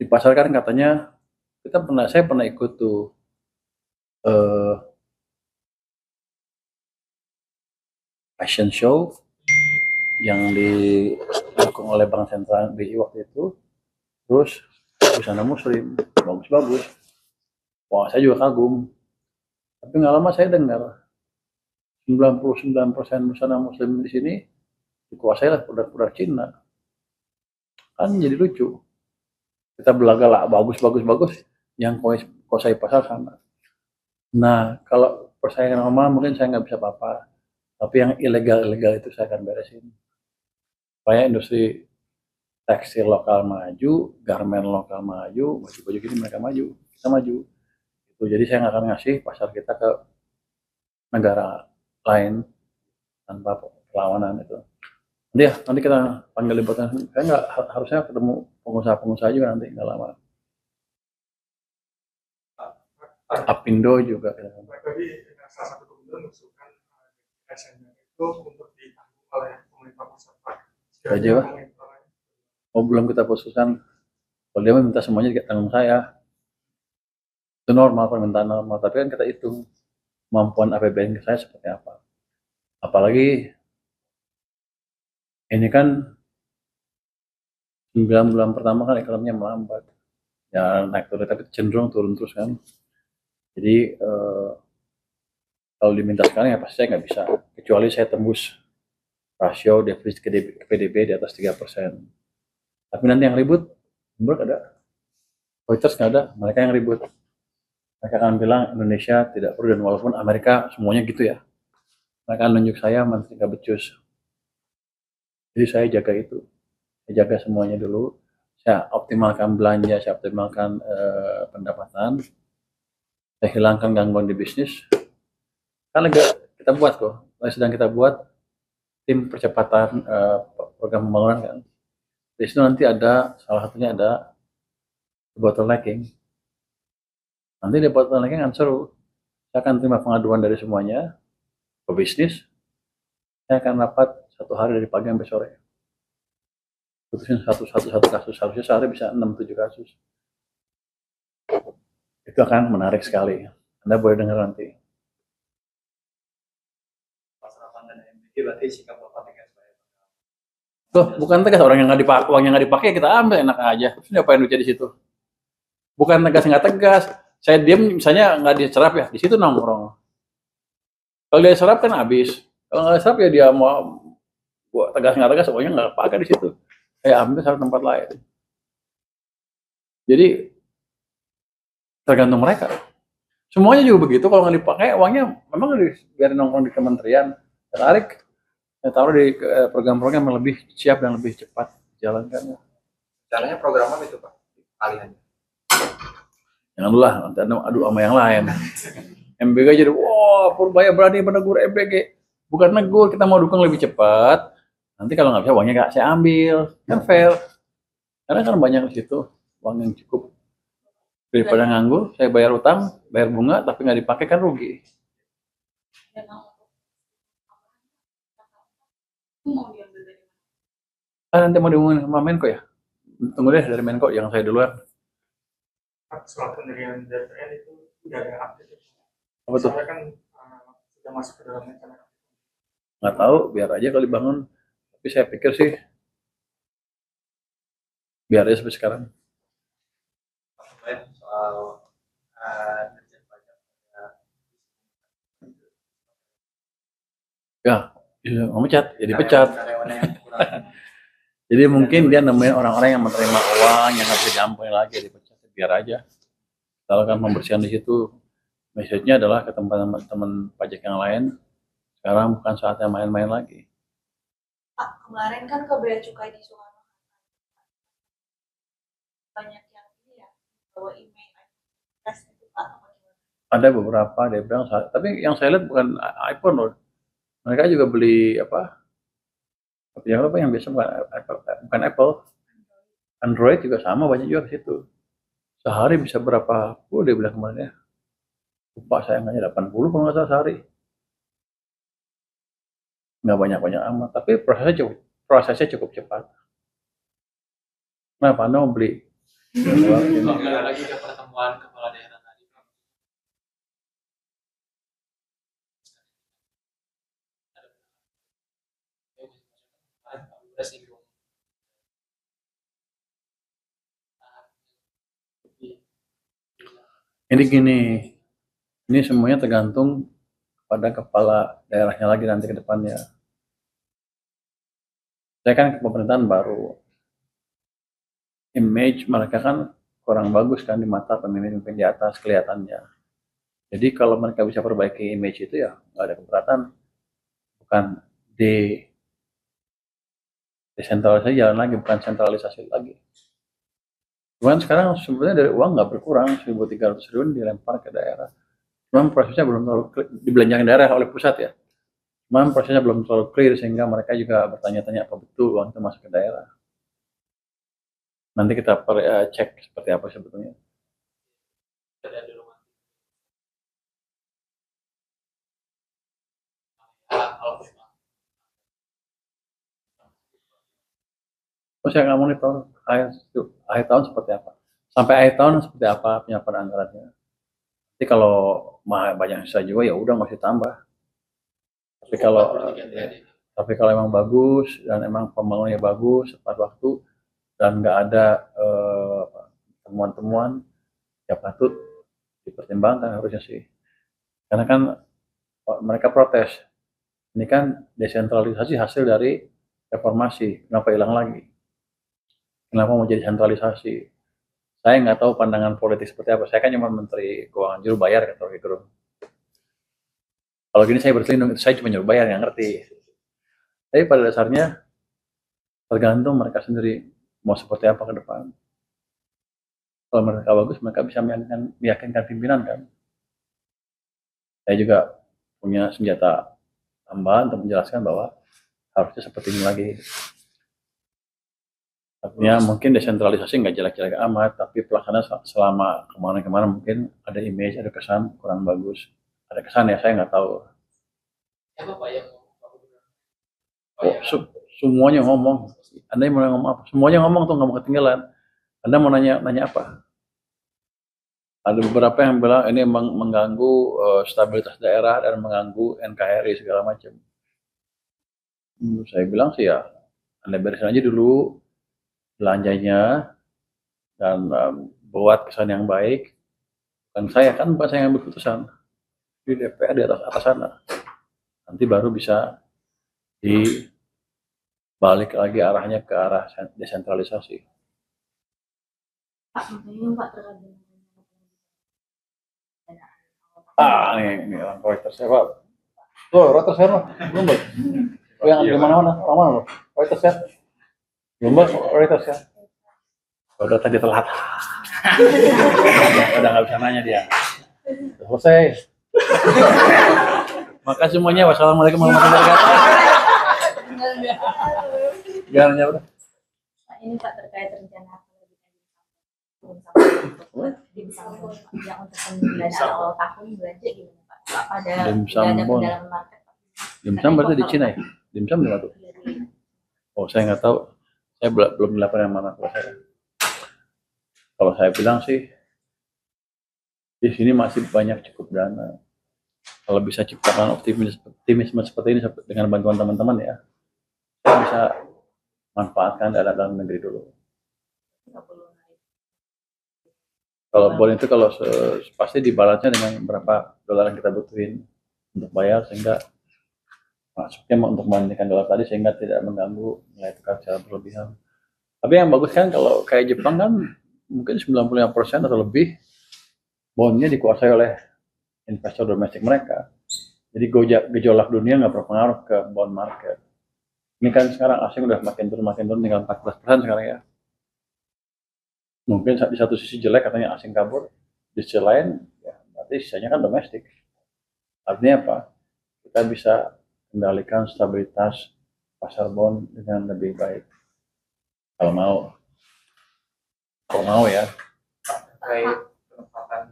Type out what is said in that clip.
Di pasar kan katanya saya pernah ikut tuh eh, fashion show yang didukung oleh Bank Sentral BI waktu itu. Terus busana muslim bagus-bagus. Wah, saya juga kagum. Tapi nggak lama saya dengar 99% busana muslim di sini dikuasai oleh produk-produk Cina. Kan jadi lucu. Kita belaga lah bagus-bagus-bagus yang kuasai pasar sana. Nah, kalau persaingan normal mungkin saya nggak bisa apa-apa. Tapi yang ilegal-ilegal itu saya akan beresin. Supaya industri tekstil lokal maju, garment lokal maju, baju-baju gini mereka maju, kita maju. Itu jadi saya nggak akan ngasih pasar kita ke negara lain tanpa perlawanan itu. Nanti kita panggil liputan. Saya nggak harusnya ketemu pengusaha-pengusaha juga nanti nggak lama. Apindo juga. Tadi salah satu gubernur mengusulkan SN itu untuk ditanggung oleh pemerintah pusat. Aja Pak. Oh, belum kita putuskan. Kalau dia minta semuanya tanggung saya, itu normal, permintaan normal. Tapi kan kita hitung kemampuan APBN saya seperti apa. Apalagi ini kan 9 bulan pertama kan ekonominya melambat. Ya naik turun, tapi cenderung turun terus kan. Jadi kalau diminta sekarang ya pasti saya nggak bisa. Kecuali saya tembus rasio defisit ke PDB di atas 3%. Tapi nanti yang ribut, Bloomberg ada, Reuters nggak ada, mereka yang ribut. Mereka akan bilang Indonesia tidak perlu, dan walaupun Amerika semuanya gitu ya, mereka akan nunjuk saya menteri nggak becus. Jadi saya jaga itu, saya jaga semuanya dulu, saya optimalkan belanja, saya optimalkan pendapatan, saya hilangkan gangguan di bisnis. Kan kita buat kok, sedang kita buat tim percepatan program pembangunan kan. Di situ nanti ada, salah satunya ada bottlenecking. Nanti di bottlenecking akan seru. Saya akan terima pengaduan dari semuanya, pebisnis. Saya akan rapat 1 hari dari pagi sampai sore. Putusin satu kasus, harusnya sehari bisa 6-7 kasus. Itu akan menarik sekali. Anda boleh dengar nanti. Berarti sikap Bapak tegas, Pak. Tuh, bukan tegas, orang yang nggak dipakai, uang yang nggak dipakai kita ambil, enak aja. Terus ngapain duitnya di situ? Bukan tegas nggak tegas. Saya diam misalnya nggak diserap ya, di situ nongkrong. Kalau dia serap kan habis. Kalau nggak serap ya dia mau buat tegas nggak tegas, uangnya nggak pakai di situ. Saya ambil satu tempat lain. Jadi tergantung mereka. Semuanya juga begitu. Kalau nggak dipakai, uangnya memang biarin nongkrong di kementerian. Tarik, taruh di program-program yang lebih siap dan lebih cepat dijalankan. Caranya program apa itu, Pak? Alihannya. Jangan dulu lah, nanti adu sama yang lain. MBG jadi, wah, Purbaya berani menegur MBG. Bukan negur, kita mau dukung lebih cepat. Nanti kalau nggak bisa, uangnya nggak saya ambil. Kan fair. Karena kan banyak di situ uang yang cukup. Daripada nganggur, saya bayar utang, bayar bunga, tapi nggak dipakai kan rugi. Nanti mau diumumin sama Menko ya? Tunggu deh dari Menko, yang saya duluan. Soal pendirian DPR itu udah ada update. Apa tuh? Soalnya kan sudah masuk ke dalam rencana. Nggak tahu, biar aja kalau dibangun. Tapi saya pikir sih, biar aja sampai sekarang. Soal Ya, memecat, jadi pecat. Jadi mungkin dia nemuin orang-orang yang menerima uang yang nggak bisa diampuni lagi, dipecat. Biar aja. Kalau kan membersihkan di situ, message-nya adalah ke teman-teman pajak yang lain, sekarang bukan saatnya main-main lagi. Pak, kemarin kan ke bea cukai di Soekarno banyak yang ini ya, bawa email tes itu Pak. Ada beberapa dia bilang, tapi yang saya lihat bukan iPhone loh. Mereka juga beli apa? Yang biasa bukan Apple. Android juga sama, banyak juga di situ. Sehari bisa berapa puluh dia bilang kemarin ya. Lupa saya nggak 80 kalau nggak salah sehari. Nggak banyak-banyak amat, tapi prosesnya cukup cepat. Kenapa Anda mau beli Kembali lagi ke pertemuan kepala daerah tadi. Udah singgung. Ini gini, ini semuanya tergantung pada kepala daerahnya lagi nanti ke depannya. Saya kan ke pemerintahan baru, image mereka kan kurang bagus kan di mata pemimpin-pemimpin di atas kelihatannya. Jadi kalau mereka bisa perbaiki image itu ya nggak ada keberatan, bukan desentralisasi jalan lagi, bukan sentralisasi lagi. Cuman sekarang sebenarnya dari uang nggak berkurang, 1.300 triliun dilempar ke daerah. Cuman prosesnya belum terlalu dibelanjakan daerah oleh pusat ya. Cuman prosesnya belum terlalu clear sehingga mereka juga bertanya-tanya apa betul uang itu masuk ke daerah. Nanti kita cek seperti apa sebetulnya. Terus saya nggak monitor akhir tahun seperti apa. Sampai akhir tahun seperti apa penyampaian anggarannya. Jadi kalau banyak sisa juga ya udah nggak usah tambah. Tapi kalau emang bagus dan emang pembangunannya bagus tepat waktu dan nggak ada temuan-temuan ya patut dipertimbangkan harusnya sih. Karena kan mereka protes. Ini kan desentralisasi hasil dari reformasi. Kenapa hilang lagi? Kenapa mau jadi sentralisasi? Saya nggak tahu pandangan politik seperti apa. Saya kan cuma Menteri Keuangan, juru bayar kata Rocky Gerung. Kalau gini saya berselindung, saya cuma juru bayar yang ngerti. Tapi pada dasarnya tergantung mereka sendiri mau seperti apa ke depan. Kalau mereka bagus, mereka bisa meyakinkan pimpinan kan. Saya juga punya senjata tambahan untuk menjelaskan bahwa harusnya seperti ini lagi. Artinya mungkin desentralisasi nggak jelek-jelek amat, tapi pelaksanaan selama kemarin-kemarin mungkin ada image, ada kesan kurang bagus. Ada kesan ya, saya nggak tahu. Siapa Pak yang Semuanya ngomong. Anda mau ngomong apa? Semuanya ngomong tuh nggak mau ketinggalan. Anda mau nanya apa? Ada beberapa yang bilang ini mengganggu stabilitas daerah dan mengganggu NKRI segala macam. Saya bilang sih ya, Anda beresin aja dulu belanjanya dan buat kesan yang baik. Dan saya kan bukan saya yang berkeputusan di DPR di atas sana. Nanti baru bisa dibalik lagi arahnya ke arah desentralisasi. Pak, makanya Pak terkait Ini orang Reuters ya Pak. Tuh Reuters ya Pak, belum Pak? Oh yang di mana-mana, orang mana loh? Reuters ya? Belum Pak, Reuters ya? Udah tadi telat. Udah nggak bisa nanya dia. Selesai. Makasih semuanya. Wassalamualaikum warahmatullahi wabarakatuh. Jangan jawab. Pak, ini Pak terkait rencana yang untuk penggandaan awal tahun belanja gimana Pak? Apa ada dalam market? Dimsum berarti di Cina ya? Dimsum di mana tuh? Oh saya nggak tahu. Saya belum melakukan yang mana kalau saya. Kalau saya bilang sih di sini masih banyak cukup dana. Kalau bisa ciptakan optimisme seperti ini dengan bantuan teman-teman ya, saya bisa manfaatkan dana dalam negeri dulu. Kalau boleh itu kalau pasti dibalasnya dengan berapa dolar yang kita butuhin untuk bayar sehingga masuknya untuk membandingkan dolar tadi sehingga tidak mengganggu nilai tukar secara berlebihan. Tapi yang bagus kan kalau kayak Jepang kan mungkin 95% atau lebih bondnya dikuasai oleh investor domestik mereka. Jadi gejolak dunia nggak berpengaruh ke bond market. Ini kan sekarang asing udah makin turun tinggal 14% sekarang ya. Mungkin di satu sisi jelek katanya asing kabur, di sisi lain ya berarti sisanya kan domestik. Artinya apa? Kita bisa kendalikan stabilitas pasar bond dengan lebih baik. Kalau mau ya. terkait penempatan